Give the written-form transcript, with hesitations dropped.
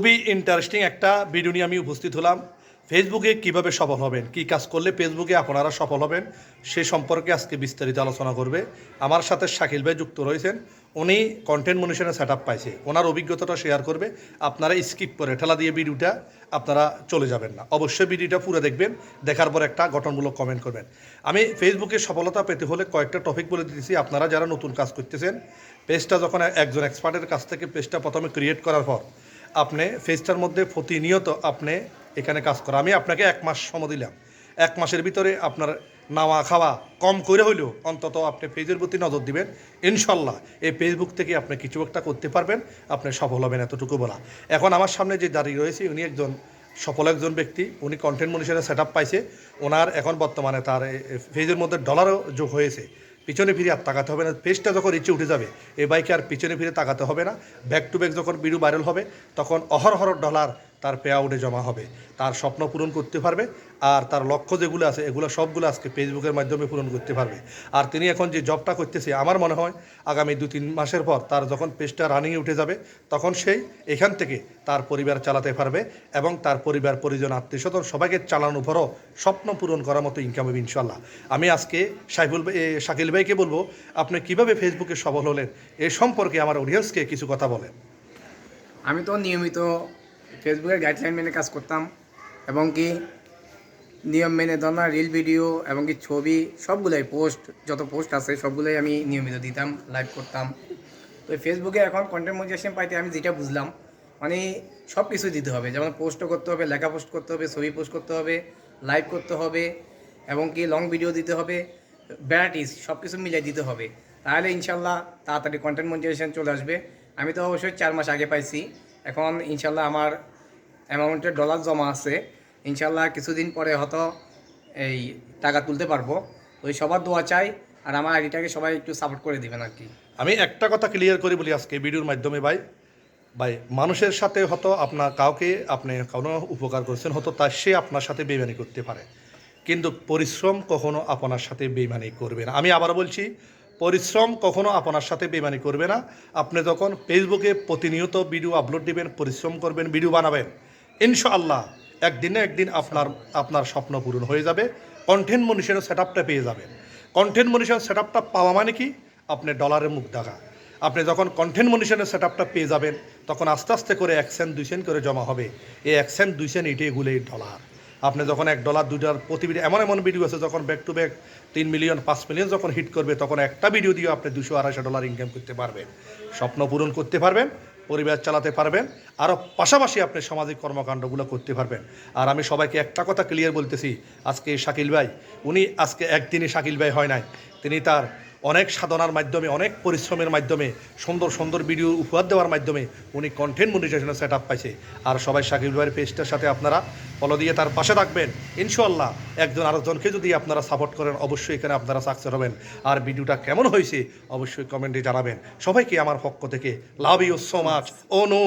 খুবই ইন্টারেস্টিং একটা ভিডিও নিয়ে আমি উপস্থিত হলাম। ফেসবুকে কিভাবে সফল হবেন, কি কাজ করলে ফেসবুকে আপনারা সফল হবেন সে সম্পর্কে আজকে বিস্তারিত আলোচনা করবে। আমার সাথে শাকিল ভাই যুক্ত রয়েছেন। উনি কন্টেন্ট মনিটরের সেট আপ পাইছে, ওনার অভিজ্ঞতাটা শেয়ার করবে। আপনারা স্কিপ করে ঠেলা দিয়ে ভিডিওটা আপনারা চলে যাবেন না, অবশ্যই ভিডিওটা পুরো দেখবেন, দেখার পর একটা গঠনমূলক কমেন্ট করবেন। আমি ফেসবুকে সফলতা পেতে হলে কয়েকটা টপিক বলে দিতেছি। আপনারা যারা নতুন কাজ করতেছেন, পেজটা যখন একজন এক্সপার্টের কাছ থেকে পেজটা প্রথমে ক্রিয়েট করার পর আপনি পেজটার মধ্যে প্রতিনিয়ত আপনি এখানে কাজ করা, আমি আপনাকে 1 মাস সময় দিলাম। 1 মাসের ভিতরে আপনার নাওয়া খাওয়া কম করে হইলেও অন্তত আপনি পেজের প্রতি নজর দিবেন। ইনশাল্লাহ এই ফেসবুক থেকে আপনি কিছু একটা করতে পারবেন, আপনি সফল হবেন, এতটুকু বলা। এখন আমার সামনে যে দাঁড়িয়ে রয়েছে উনি একজন সফল একজন ব্যক্তি। উনি কন্টেন্ট মনিটরের সেট আপ পাইছে। ওনার এখন বর্তমানে তার পেজের মধ্যে ডলারও যোগ হয়েছে। পিছনে ফিরে আর তাকাতে হবে না, পেজটা যখন নিচে উঠে যাবে এই বাইকে আর পিছনে ফিরে তাকাতে হবে না। ব্যাক টু ব্যাক যখন ভিডিও ভাইরাল হবে তখন অহরহ ডলার তার পে আউটে জমা হবে, তার স্বপ্ন পূরণ করতে পারবে। আর তার লক্ষ্য যেগুলো আছে এগুলো সবগুলো আজকে ফেসবুকের মাধ্যমে পূরণ করতে পারবে। আর তিনি এখন যে জবটা করতেছে, আমার মনে হয় আগামী 2-3 মাসের পর তার যখন পেজটা রানিংয়ে উঠে যাবে তখন সেই এখান থেকে তার পরিবার চালাতে পারবে এবং তার পরিবার পরিজন আত্মীয়স্বজন সবাইকে চালানোর পরও স্বপ্ন পূরণ করার মতো ইনকাম হবে ইনশাল্লাহ। আমি আজকে শাকিল ভাইকে বলবো আপনি কিভাবে ফেসবুকে সফল হলেন এ সম্পর্কে আমার অডিয়েন্সকে কিছু কথা বলেন। আমি তো নিয়মিত ফেসবুকের গাইডলাইন মেনে কাজ করতাম এবং কি নিয়ম মেনে ধরনা রিল ভিডিও এবং কি ছবি সবগুলোই যত পোস্ট আছে সবগুলোই আমি নিয়মিত দিতাম, লাইভ করতাম। তো ফেসবুকে এখন কন্টেন্ট মনিটাইজেশন পাইতে আমি যেটা বুঝলাম মানে সব কিছুই দিতে হবে, যেমন পোস্টও করতে হবে, লেখা পোস্ট করতে হবে, ছবি পোস্ট করতে হবে, লাইভ করতে হবে এবং কি লং ভিডিও দিতে হবে, ভ্যারাইটিস সব কিছু মিলিয়ে দিতে হবে। তাহলে ইনশাল্লাহ তাড়াতাড়ি কন্টেন্ট মনিটাইজেশন চলে আসবে। আমি তো অবশ্যই 4 মাস আগে পাইছি, এখন ইনশাল্লাহ আমার অ্যামাউন্টের ডলার জমা আছে। ইনশাল্লাহ কিছুদিন পরে হয়তো এই টাকা তুলতে পারবো। তো এই সবার দোয়া চাই, আর আমার আইডিটাকে সবাই একটু সাপোর্ট করে দিবেন আর কি। আমি একটা কথা ক্লিয়ার করে বলি আজকে ভিডিওর মাধ্যমে, ভাই মানুষের সাথে হয়তো আপনার কাউকে আপনি কোনো উপকার করছেন, হয়তো তার সে আপনার সাথে বেইমানি করতে পারে, কিন্তু পরিশ্রম কখনো আপনার সাথে বেইমানি করবে না। আমি আবার বলছি, পরিশ্রম কখনো আপনার সাথে বেইমানি করবে না। আপনি যখন ফেসবুকে প্রতিনিয়ত ভিডিও আপলোড দিবেন, পরিশ্রম করবেন, ভিডিও বানাবেন, ইনশাআল্লাহ একদিন না একদিন আপনার স্বপ্ন পূরণ হয়ে যাবে। কন্টেন্ট মনিটরের সেট আপটা পেয়ে যাবেন। কন্টেন্ট মনিটরের সেট আপটা পাওয়া মানে কি, আপনি ডলারের মুখ দেখা। আপনি যখন কন্টেন্ট মনিটরের সেট আপটা পেয়ে যাবেন তখন আস্তে আস্তে করে 1 সেন্ট 2 সেন্ট করে জমা হবে। এই 1 সেন্ট 2 সেন্ট এগুলোই ডলার। আপনি যখন $1 $2 প্রতি ভিডিও, এমন ভিডিও আছে যখন back to back 3 million 5 million যখন হিট করবে তখন একটা ভিডিও দিয়ে আপনি $200-250 ইনকাম করতে পারবেন, স্বপ্ন পূরণ করতে পারবেন, পরিবার চালাতে পারবেন, আরও পাশাপাশি আপনি সামাজিক কর্মকাণ্ডগুলো করতে পারবেন। আর আমি সবাইকে একটা কথা ক্লিয়ার বলতেছি, আজকে শাকিল ভাই উনি আজকে একদিনই শাকিল ভাই হয় নাই, তিনি তার অনেক সাধনার মাধ্যমে, অনেক পরিশ্রমের মাধ্যমে, সুন্দর সুন্দর ভিডিও উপহার দেওয়ার মাধ্যমে উনি কন্টেন্ট মনিটাইজেশনের সেট আপ পাইছে। আর সবাই শাকিল ভাইয়ের পেজটার সাথে আপনারা ফলো দিয়ে তার পাশে থাকবেন। ইনশাআল্লাহ একজন আরেকজনকে যদি আপনারা সাপোর্ট করেন অবশ্যই এখানে আপনারা সাকসেস হবেন। আর ভিডিওটা কেমন হয়েছে অবশ্যই কমেন্টে জানাবেন। সবাইকে আমার পক্ষ থেকে love you so much. Oh no.